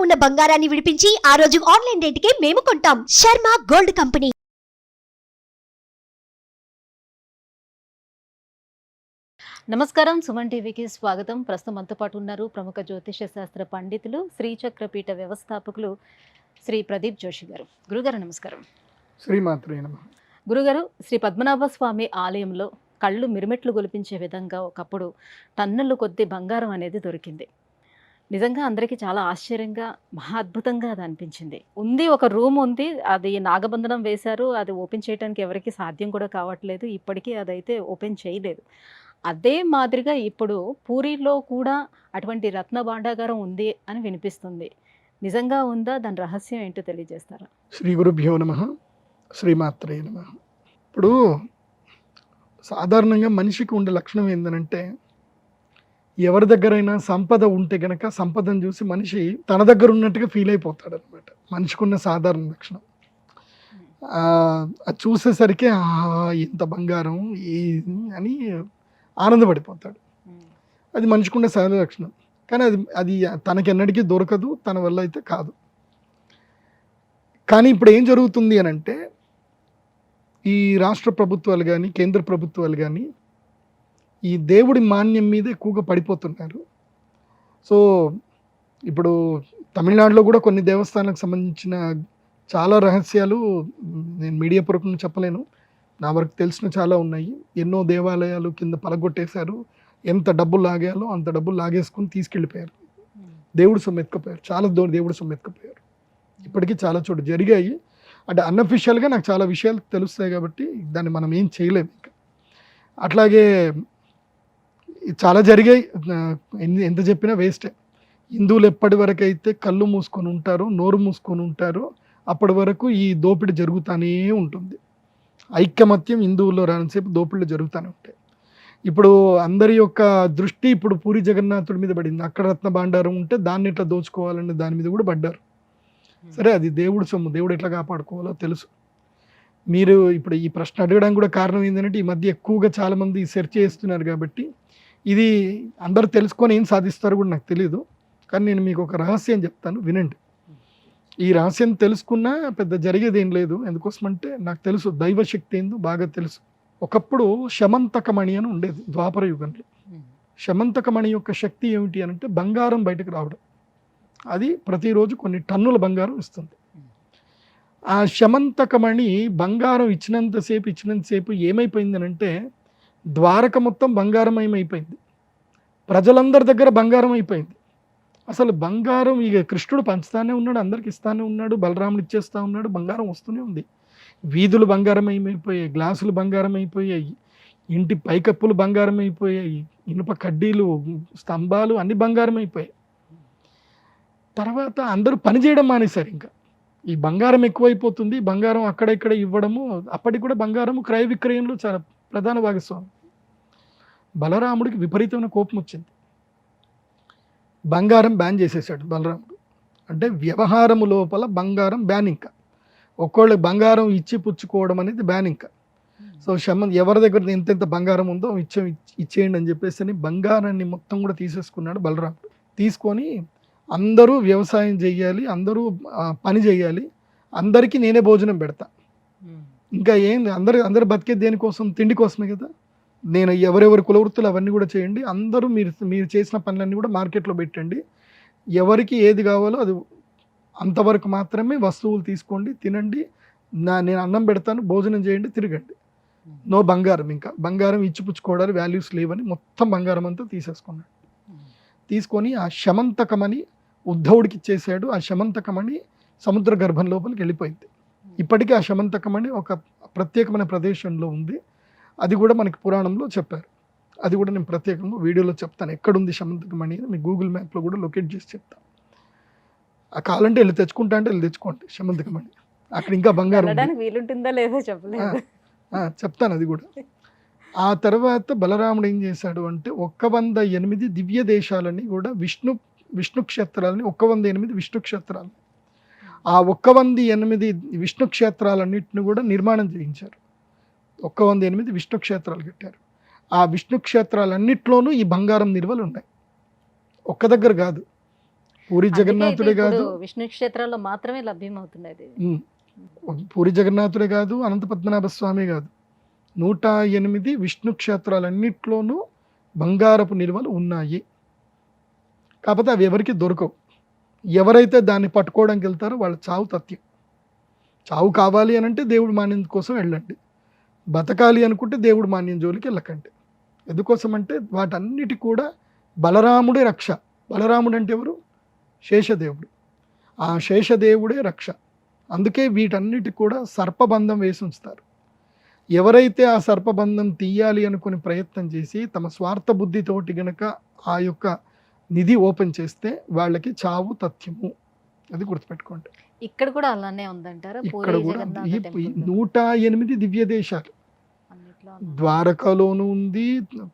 ఉన్న బంగారాన్ని విడిపించి ఆ రోజు ఆన్లైన్ రేటుకే మేము కొంటాం. Sharma gold company. నమస్కారం, సుమన్ టీవీకి స్వాగతం. ప్రస్తుతం మనతో పాటు ఉన్నారు ప్రముఖ జ్యోతిష శాస్త్ర పండితులు, శ్రీచక్రపీఠ వ్యవస్థాపకులు శ్రీ ప్రదీప్ జోషి గారు. గురుగారు నమస్కారం. శ్రీమాత్రే నమః. గురుగారు, శ్రీ పద్మనాభ స్వామి ఆలయంలో కళ్ళు మిరుమెట్లు గొలిపించే విధంగా ఒకప్పుడు టన్నుల కొద్ది బంగారం అనేది దొరికింది. నిజంగా అందరికీ చాలా ఆశ్చర్యంగా, మహా అద్భుతంగా అది అనిపించింది. ఒక రూమ్ ఉంది, అది నాగబంధనం వేశారు, అది ఓపెన్ చేయడానికి ఎవరికి సాధ్యం కూడా కావట్లేదు. ఇప్పటికీ అదైతే ఓపెన్ చేయలేదు. అదే మాదిరిగా ఇప్పుడు పూరిలో కూడా అటువంటి రత్న భాండాగారం ఉంది అని వినిపిస్తుంది. నిజంగా ఉందా? దాని రహస్యం ఏంటో తెలియజేస్తారా? శ్రీ గురుభ్యో నమః. శ్రీమాత్రే నమః. ఇప్పుడు సాధారణంగా మనిషికి ఉండే లక్షణం ఏంటంటే, ఎవరి దగ్గరైనా సంపద ఉంటే గనక సంపదను చూసి మనిషి తన దగ్గర ఉన్నట్టుగా ఫీల్ అయిపోతాడు అనమాట. మనిషికి ఉన్న సాధారణ లక్షణం. అది చూసేసరికి ఇంత బంగారం అని ఆనందపడిపోతాడు. అది మనిషికి ఉండే సహజ లక్షణం. కానీ అది తనకెన్నటికీ దొరకదు, తన వల్ల అయితే కాదు. కానీ ఇప్పుడు ఏం జరుగుతుంది అని అంటే, ఈ రాష్ట్ర ప్రభుత్వాలు కానీ కేంద్ర ప్రభుత్వాలు కానీ ఈ దేవుడి మాన్యం మీద ఎక్కువగా పడిపోతున్నారు. సో ఇప్పుడు తమిళనాడులో కూడా కొన్ని దేవస్థానాలకు సంబంధించిన చాలా రహస్యాలు నేను మీడియా పూర్వకంగా చెప్పలేను, నా వరకు తెలిసిన చాలా ఉన్నాయి. ఎన్నో దేవాలయాలు కింద పలగొట్టేశారు. ఎంత డబ్బులు లాగాలో అంత డబ్బులు లాగేసుకుని తీసుకెళ్ళిపోయారు. దేవుడు సొమ్ము ఎత్తుకుపోయారు. చాలా దేవుడు సొమ్ము ఎత్తుకుపోయారు. ఇప్పటికీ చాలా చోటు జరిగాయి. అంటే అన్అఫిషియల్గా నాకు చాలా విషయాలు తెలుస్తాయి కాబట్టి దాన్ని మనం ఏం చేయలేము. ఇంకా అట్లాగే చాలా జరిగాయి. ఎంత చెప్పినా వేస్టే. హిందువులు ఎప్పటి వరకు అయితే కళ్ళు మూసుకొని ఉంటారో, నోరు మూసుకొని ఉంటారో, అప్పటి వరకు ఈ దోపిడీ జరుగుతూనే ఉంటుంది. ఐక్యమత్యం హిందువుల్లో రానిసేపు దోపిళ్ళు జరుగుతూనే ఉంటాయి. ఇప్పుడు అందరి యొక్క దృష్టి ఇప్పుడు పూరి జగన్నాథుడి మీద పడింది. అక్కడ రత్న భాండారం ఉంటే దాన్ని ఎట్లా దోచుకోవాలని దాని మీద కూడా పడ్డారు. సరే, అది దేవుడు సొమ్ము, దేవుడు ఎట్లా కాపాడుకోవాలో తెలుసు. మీరు ఇప్పుడు ఈ ప్రశ్న అడగడానికి కూడా కారణం ఏంటంటే, ఈ మధ్య ఎక్కువగా చాలామంది సెర్చ్ చేస్తున్నారు కాబట్టి ఇది అందరూ తెలుసుకొని ఏం సాధిస్తారో కూడా నాకు తెలియదు. కానీ నేను మీకు ఒక రహస్యం చెప్తాను, వినండి. ఈ రహస్యం తెలుసుకున్నా పెద్ద జరిగేది ఏం లేదు. ఎందుకోసమంటే నాకు తెలుసు, దైవశక్తి ఏందో బాగా తెలుసు. ఒకప్పుడు శమంతకమణి అని ఉండేది ద్వాపర యుగంలో. శమంతకమణి యొక్క శక్తి ఏమిటి అని అంటే, బంగారం బయటకు రావడం. అది ప్రతిరోజు కొన్ని టన్నుల బంగారం ఇస్తుంది. ఆ శమంతకమణి బంగారం ఇచ్చినంతసేపు ఏమైపోయిందనంటే, ద్వారక మొత్తం బంగారమయం అయిపోయింది. ప్రజలందరి దగ్గర బంగారం అయిపోయింది. అసలు బంగారం ఇక కృష్ణుడు పంచుతానే ఉన్నాడు, అందరికి ఇస్తానే ఉన్నాడు, బలరాముడు ఇచ్చేస్తూ ఉన్నాడు, బంగారం వస్తూనే ఉంది. వీధులు బంగారమయమైపోయాయి, గ్లాసులు బంగారం అయిపోయాయి, ఇంటి పైకప్పులు బంగారం అయిపోయాయి, ఇనుప కడ్డీలు, స్తంభాలు అన్ని బంగారం అయిపోయాయి. తర్వాత అందరూ పని చేయడం మానేశారు. ఇంకా ఈ బంగారం ఎక్కువైపోతుంది, బంగారం అక్కడ ఇక్కడ ఇవ్వడము. అప్పటికి కూడా బంగారము క్రయ విక్రయంలో చాలా ప్రధాన భాగస్వామి. బలరాముడికి విపరీతమైన కోపం వచ్చింది. బంగారం బ్యాన్ చేసేసాడు బలరాముడు. అంటే వ్యవహారము లోపల బంగారం బ్యాన్. ఇంకా ఒక్కోళ్ళకి బంగారం ఇచ్చి పుచ్చుకోవడం అనేది బ్యాన్. ఇంకా సో ఎవరి దగ్గర ఎంతెంత బంగారం ఉందో ఇచ్చేయండి అని చెప్పేసి బంగారాన్ని మొత్తం కూడా తీసేసుకున్నాడు బలరాముడు. తీసుకొని అందరూ వ్యవసాయం చేయాలి, అందరూ పని చేయాలి, అందరికీ నేనే భోజనం పెడతా. ఇంకా ఏం అందరూ బతికేది దేనికోసం? తిండి కోసమే కదా. నేను ఎవరెవరి కులవృత్తులు అవన్నీ కూడా చేయండి, అందరూ మీరు చేసిన పనులన్నీ కూడా మార్కెట్లో పెట్టండి, ఎవరికి ఏది కావాలో అది అంతవరకు మాత్రమే వస్తువులు తీసుకోండి, తినండి, నేను అన్నం పెడతాను, భోజనం చేయండి, తిరగండి. నో బంగారం. ఇంకా బంగారం ఇచ్చిపుచ్చుకోవడాలు వాల్యూస్ లేవని మొత్తం బంగారం అంతా తీసేసుకున్నాడు. తీసుకొని ఆ శమంతకమని ఉద్ధవుడికి ఇచ్చేసాడు. ఆ శమంతకమని సముద్ర గర్భం లోపలికి వెళ్ళిపోయింది. ఇప్పటికీ ఆ శమంతకమని ఒక ప్రత్యేకమైన ప్రదేశంలో ఉంది. అది కూడా మనకి పురాణంలో చెప్పారు. అది కూడా నేను ప్రత్యేకంగా వీడియోలో చెప్తాను, ఎక్కడుంది శమంతకమణి అని. మీ గూగుల్ మ్యాప్లో కూడా లొకేట్ చేసి చెప్తాను. ఆ కావాలంటే వెళ్ళి తెచ్చుకుంటా అంటే వెళ్ళి తెచ్చుకోండి శమంతకమణి. అక్కడ ఇంకా బంగారం వీలుంటుందా లేదో చెప్పలేదు, చెప్తాను అది కూడా. ఆ తర్వాత బలరాముడు ఏం చేశాడు అంటే, 108 దివ్య దేశాలని కూడా విష్ణు క్షేత్రాలని 108 విష్ణు క్షేత్రాలు, ఆ 108 విష్ణు క్షేత్రాలన్నింటిని కూడా నిర్మాణం చేయించారు. 108 విష్ణు క్షేత్రాలు కట్టారు. ఆ విష్ణు క్షేత్రాలన్నిట్లోనూ ఈ బంగారం నిల్వలు ఉన్నాయి. ఒక్క దగ్గర కాదు. పూరి అందుకే అయితే జగన్నాథుడే ఇప్పుడు కాదు, విష్ణు క్షేత్రాల్లో మాత్రమే లభ్యమవుతున్నది. ఉమ్, పూరి జగన్నాథుడే కాదు, అనంత పద్మనాభ స్వామి కాదు, 108 విష్ణు క్షేత్రాలన్నిట్లోనూ బంగారపు నిల్వలు ఉన్నాయి. కాకపోతే అవి ఎవరికి దొరకవు. ఎవరైతే దాన్ని పట్టుకోవడానికి వెళ్తారో వాళ్ళ చావు తథ్యం. చావు కావాలి అని అంటే దేవుడు మాన్యం కోసం వెళ్ళండి, బతకాలి అనుకుంటే దేవుడు మాన్యం జోలికి వెళ్ళకండి. ఎందుకోసం అంటే వాటన్నిటి కూడా బలరాముడే రక్ష. బలరాముడు అంటే ఎవరు? శేషదేవుడు. ఆ శేషదేవుడే రక్ష. అందుకే వీటన్నిటి కూడా సర్పబంధం వేసి ఉంచుతారు. ఎవరైతే ఆ సర్పబంధం తీయాలి అనుకుని ప్రయత్నం చేసి తమ స్వార్థ బుద్ధితోటి గనక ఆ యొక్క నిధి ఓపెన్ చేస్తే వాళ్ళకి చావు తథ్యము. అది గుర్తుపెట్టుకోండి. ఇక్కడ కూడా అలానే ఉందంటారా? ఇక్కడ పూరి కూడా జగన్నాథ ఈ టెంపుల్లో 108 దివ్య దేశాలు, అన్నిట్లో ఉందా? ద్వారకాలోనూ ఉంది,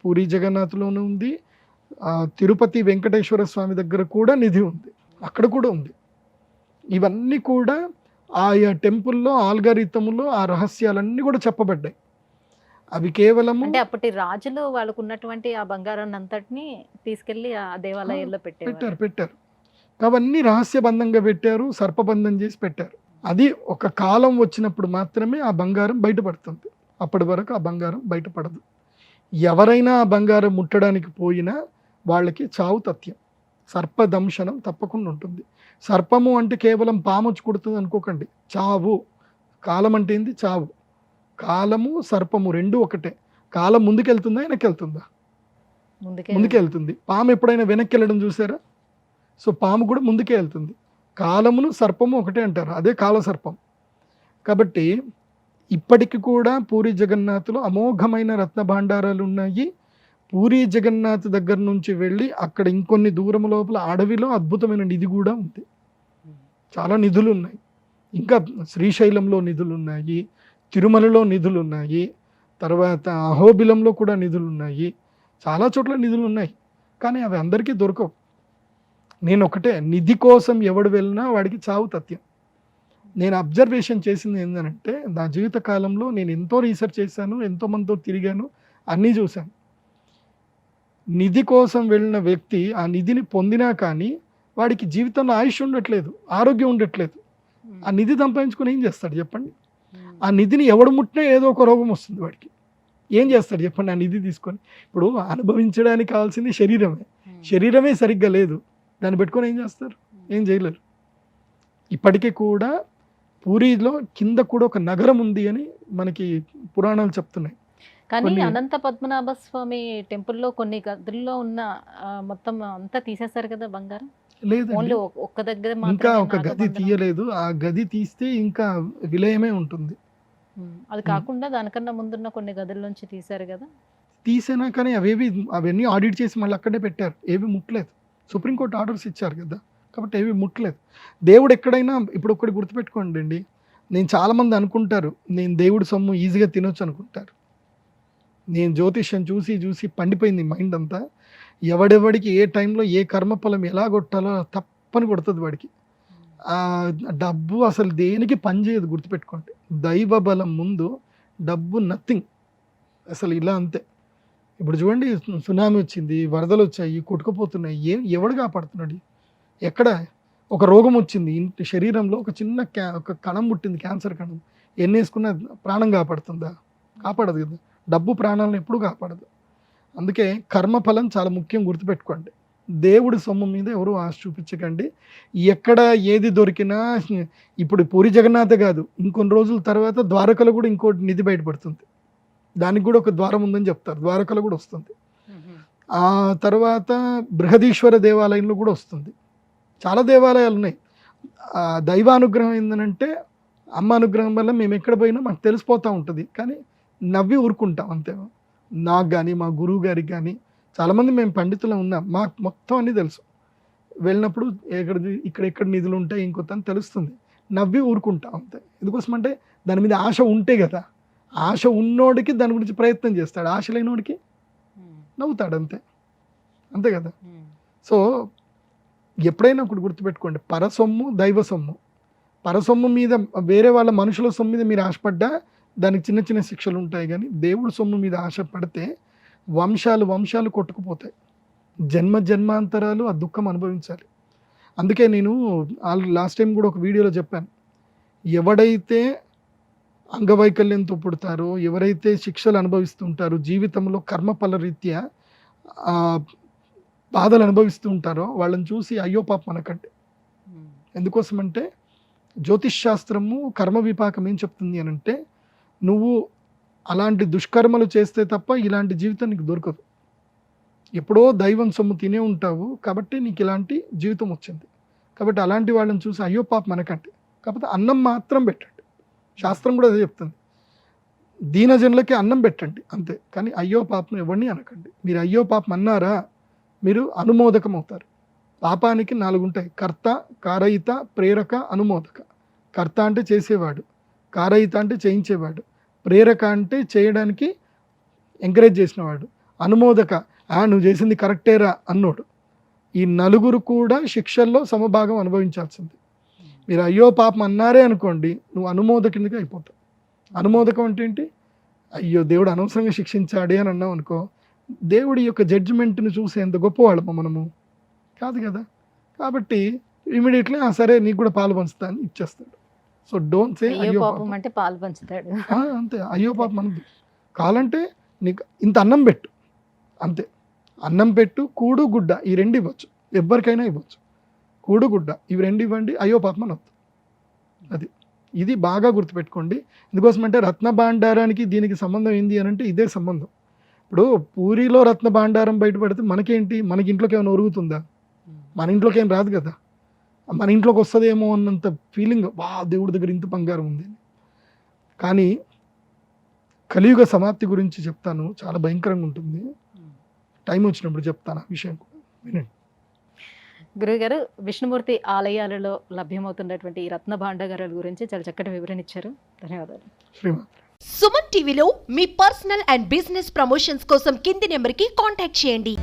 పూరి జగన్నాథ్లోనూ ఉంది, తిరుపతి వెంకటేశ్వర స్వామి దగ్గర కూడా నిధి ఉంది, అక్కడ కూడా ఉంది. ఇవన్నీ కూడా ఆయా టెంపుల్లో ఆల్గారిథంలో ఆ రహస్యాలన్నీ కూడా చెప్పబడ్డాయి. అవి కేవలము అంటే అప్పటి రాజులు వాళ్ళకు ఉన్నటువంటి ఆ బంగారాన్ని అంతటిని తీసుకెళ్లి ఆ దేవాలయాల్లో పెట్టారు పెట్టారు. పెట్టారు అవన్నీ రహస్యబంధంగా పెట్టారు, సర్పబంధం చేసి పెట్టారు. అది ఒక కాలం వచ్చినప్పుడు మాత్రమే ఆ బంగారం బయటపడుతుంది. అప్పటి వరకు ఆ బంగారం బయటపడదు. ఎవరైనా ఆ బంగారం ముట్టడానికి పోయినా వాళ్ళకి చావు తథ్యం. సర్పదంశనం తప్పకుండా ఉంటుంది. సర్పము అంటే కేవలం పాము వచ్చి కుడుతుంది అనుకోకండి. చావు. కాలం అంటే ఏంది? చావు. కాలము సర్పము రెండు ఒకటే. కాలం ముందుకెళ్తుందా వెనక్కి వెళ్తుందా? ముందుకే వెళ్తుంది. పాము ఎప్పుడైనా వెనక్కి వెళ్ళడం చూసారా? సో పాము కూడా ముందుకే వెళ్తుంది. కాలమును సర్పము ఒకటే అంటారు, అదే కాల సర్పం. కాబట్టి ఇప్పటికి కూడా పూరి జగన్నాథ్లో అమోఘమైన రత్న భాండారాలు ఉన్నాయి. పూరి జగన్నాథ్ దగ్గర నుంచి వెళ్ళి అక్కడ ఇంకొన్ని దూరం లోపల అడవిలో అద్భుతమైన నిధి కూడా ఉంది. చాలా నిధులు ఉన్నాయి. ఇంకా శ్రీశైలంలో నిధులు ఉన్నాయి, తిరుమలలో నిధులు ఉన్నాయి, తర్వాత అహోబిలంలో కూడా నిధులు ఉన్నాయి. చాలా చోట్ల నిధులు ఉన్నాయి, కానీ అవి అందరికీ దొరకవు. నేను ఒకటే, నిధి కోసం ఎవడు వెళ్ళినా వాడికి చావు తథ్యం. నేను అబ్జర్వేషన్ చేసింది ఏంటంటే, నా జీవిత కాలంలో నేను ఎంతో రీసెర్చ్ చేశాను, ఎంతోమందితో తిరిగాను, అన్నీ చూశాను. నిధి కోసం వెళ్ళిన వ్యక్తి ఆ నిధిని పొందినా కానీ వాడికి జీవితంలో ఆయుష్ ఉండట్లేదు, ఆరోగ్యం ఉండట్లేదు. ఆ నిధి సంపాదించుకొని ఏం చేస్తాడు చెప్పండి? ఆ నిధిని ఎవడు ముట్టినా ఏదో ఒక రోగం వస్తుంది వాడికి. ఏం చేస్తాడు చెప్పండి ఆ నిధి తీసుకొని? ఇప్పుడు అనుభవించడానికి కావాల్సింది శరీరమే. శరీరమే సరిగ్గా లేదు, దాన్ని పెట్టుకొని ఏం చేస్తారు? ఏం చేయలేరు. ఇప్పటికీ కూడా పూరిలో కింద కూడా ఒక నగరం ఉంది అని మనకి పురాణాలు చెప్తున్నాయి. కానీ అనంత పద్మనాభ స్వామి టెంపుల్లో కొన్ని గదుల్లో ఉన్న మొత్తం అంతా తీసేశారు కదా బంగారం. లేదు, ఓన్లీ ఒక్క దగ్గర ఇంకా మాత్రమే ఒక గది నాగబంధనం. తీయలేదు. ఆ గది తీస్తే ఇంకా విలయమే ఉంటుంది. అది కాకుండా దానికన్నా ముందున్న కొన్ని గదుల నుంచి తీశారు కదా. తీసినా కానీ అవన్నీ ఆడిట్ చేసి మళ్ళీ అక్కడే పెట్టారు, ఏవి ముట్టలేదు. సుప్రీంకోర్టు ఆర్డర్స్ ఇచ్చారు కదా, కాబట్టి ఏవి ముట్టలేదు. దేవుడు ఎక్కడైనా, ఇప్పుడు ఒకటి గుర్తుపెట్టుకోండి అండి, నేను చాలామంది అనుకుంటారు నేను దేవుడి సొమ్ము ఈజీగా తినొచ్చు అనుకుంటారు. నేను జ్యోతిష్యం చూసి చూసి పండిపోయింది మైండ్ అంతా. ఎవడెవడికి ఏ టైంలో ఏ కర్మఫలం ఎలా కొట్టాలో తప్పని కొడుతుంది వాడికి. ఆ డబ్బు అసలు దేనికి పనిచేయదు, గుర్తుపెట్టుకోండి. దైవ బలం ముందు డబ్బు నథింగ్. అసలు ఇలా అంతే. ఇప్పుడు చూడండి, సునామీ వచ్చింది, వరదలు వచ్చాయి, కొట్టుకుపోతున్నాయి. ఎవడు కాపాడుతున్నాడు? ఎక్కడ ఒక రోగం వచ్చింది, ఇంటి శరీరంలో ఒక చిన్న ఒక కణం పుట్టింది, క్యాన్సర్ కణం, ఎన్ని వేసుకున్న ప్రాణం కాపాడుతుందా? కాపాడదు కదా. డబ్బు ప్రాణాలను ఎప్పుడూ కాపాడదు. అందుకే కర్మఫలం చాలా ముఖ్యం, గుర్తుపెట్టుకోండి. దేవుడి సొమ్ము మీద ఎవరు ఆశ చూపించకండి. ఎక్కడ ఏది దొరికినా, ఇప్పుడు పూరి జగన్నాథే కాదు, ఇంకొన్ని రోజుల తర్వాత ద్వారకలో కూడా ఇంకోటి నిధి బయటపడుతుంది. దానికి కూడా ఒక ద్వారం ఉందని చెప్తారు, ద్వారకలో కూడా వస్తుంది. ఆ తర్వాత బృహదీశ్వర దేవాలయంలో కూడా వస్తుంది. చాలా దేవాలయాలు ఉన్నాయి. దైవానుగ్రహం ఏంటంటే, అమ్మ అనుగ్రహం వల్ల మేము ఎక్కడ పోయినా మాకు తెలిసిపోతూ ఉంటుంది, కానీ నవ్వి ఊరుకుంటాం అంతే. నాకు కానీ మా గురువు గారికి కానీ, చాలామంది మేము పండితులు ఉన్నాం, మాకు మొత్తం అన్నీ తెలుసు. వెళ్ళినప్పుడు ఇక్కడ నిధులు ఉంటాయి ఇంకొంత అని తెలుస్తుంది, నవ్వి ఊరుకుంటాం అంతే. ఎందుకోసం అంటే దాని మీద ఆశ ఉంటే కదా. ఆశ ఉన్నోడికి దాని గురించి ప్రయత్నం చేస్తాడు, ఆశ లేనోడికి నవ్వుతాడు అంతే. అంతే కదా. సో ఎప్పుడైనా ఒకటి గుర్తుపెట్టుకోండి, పరసొమ్ము దైవ సొమ్ము. పరసొమ్ము మీద, వేరే వాళ్ళ మనుషుల సొమ్ము మీద మీరు ఆశపడ్డా దానికి చిన్న చిన్న శిక్షలు ఉంటాయి, కానీ దేవుడి సొమ్ము మీద ఆశపడితే వంశాలు వంశాలు కొట్టుకుపోతాయి. జన్మ జన్మాంతరాలు ఆ దుఃఖం అనుభవించాలి. అందుకే నేను లాస్ట్ టైం కూడా ఒక వీడియోలో చెప్పాను, ఎవడైతే అంగవైకల్యంతో పుడతారో, ఎవరైతే శిక్షలు అనుభవిస్తుంటారో, జీవితంలో కర్మఫల రీత్యా బాధలు అనుభవిస్తూ ఉంటారో వాళ్ళని చూసి అయ్యో పాపం అనకండి. ఎందుకోసమంటే జ్యోతిష్ శాస్త్రము కర్మ విపాకం ఏం చెప్తుంది అని అంటే, నువ్వు అలాంటి దుష్కర్మలు చేస్తే తప్ప ఇలాంటి జీవితం నీకు దొరకదు. ఎప్పుడో దైవం సొమ్ము తినే ఉంటావు కాబట్టి నీకు ఇలాంటి జీవితం వచ్చింది. కాబట్టి అలాంటి వాళ్ళని చూసి అయ్యో పాపం అనకండి. కాకపోతే అన్నం మాత్రం పెట్టండి. శాస్త్రం కూడా అదే చెప్తుంది, దీనజనులకి అన్నం పెట్టండి అంతే, కానీ అయ్యో పాపం ఎవరిని అనకండి. మీరు అయ్యో పాపం అన్నారా మీరు అనుమోదకం అవుతారు. పాపానికి 4 ఉంటాయి: కర్త, కారయిత, ప్రేరక, అనుమోదక. కర్త అంటే చేసేవాడు, కారయిత అంటే చేయించేవాడు, ప్రేరక అంటే చేయడానికి ఎంకరేజ్ చేసినవాడు, అనుమోదక నువ్వు చేసింది కరెక్టేరా అన్నోడు. ఈ 4 కూడా శిక్షల్లో సమభాగం అనుభవించాల్సింది. మీరు అయ్యో పాపం అన్నారే అనుకోండి, నువ్వు అనుమోదకునిగా అయిపోతావు. అనుమోదకం అంటే ఏంటి? అయ్యో దేవుడు అనవసరంగా శిక్షించాడే అని అన్నావు అనుకో, దేవుడి యొక్క జడ్జిమెంట్ని చూసి ఎంత గొప్పవాళ్ళమో మనము కాదు కదా. కాబట్టి ఇమీడియట్లీ సరే నీకు కూడా పాలు పంచుతా అని ఇచ్చేస్తాడు. సో డోంట్ సే అయ్యో పాపం అంటే పాలు పంచుతాడు. అంతే, అయ్యో పాపం అనదు. కావాలంటే నీకు ఇంత అన్నం పెట్టు అంతే. అన్నం పెట్టు, కూడు గుడ్డ ఈ 2 ఇవ్వచ్చు, ఎవరికైనా ఇవ్వచ్చు. కూడు గుడ్డ ఇవి 2 ఇవ్వండి, అయ్యో పాపం అనొద్దు. ఇది బాగా గుర్తుపెట్టుకోండి. ఎందుకోసమంటే రత్న భాండారానికి దీనికి సంబంధం ఏంది అని అంటే ఇదే సంబంధం. ఇప్పుడు పూరిలో రత్న భాండారం బయటపడితే మనకేంటి, మనకి ఇంట్లోకి ఏమైనా ఒరుగుతుందా? మన ఇంట్లోకి ఏం రాదు కదా. మన ఇంట్లోకి వస్తుందేమో అన్నంత ఫీలింగ్, వా దేవుడి దగ్గర ఇంత బంగారం ఉంది. కానీ కలియుగ సమాప్తి గురించి చెప్తాను, చాలా భయంకరంగా ఉంటుంది. టైం వచ్చినప్పుడు చెప్తాను ఆ విషయం కూడా, వినండి. గురుగారు, విష్ణుమూర్తి ఆలయాలలో లభ్యమవుతున్నటువంటి ఈ రత్న భాండాగారాల గురించి చాలా చక్కటి వివరణ ఇచ్చారు. ధన్యవాదాలు. శ్రీమాన్. సుమన్ టీవీలో మీ పర్సనల్ అండ్ బిజినెస్ ప్రమోషన్స్ కోసం కింది నెంబర్కి కాంటాక్ట్ చేయండి.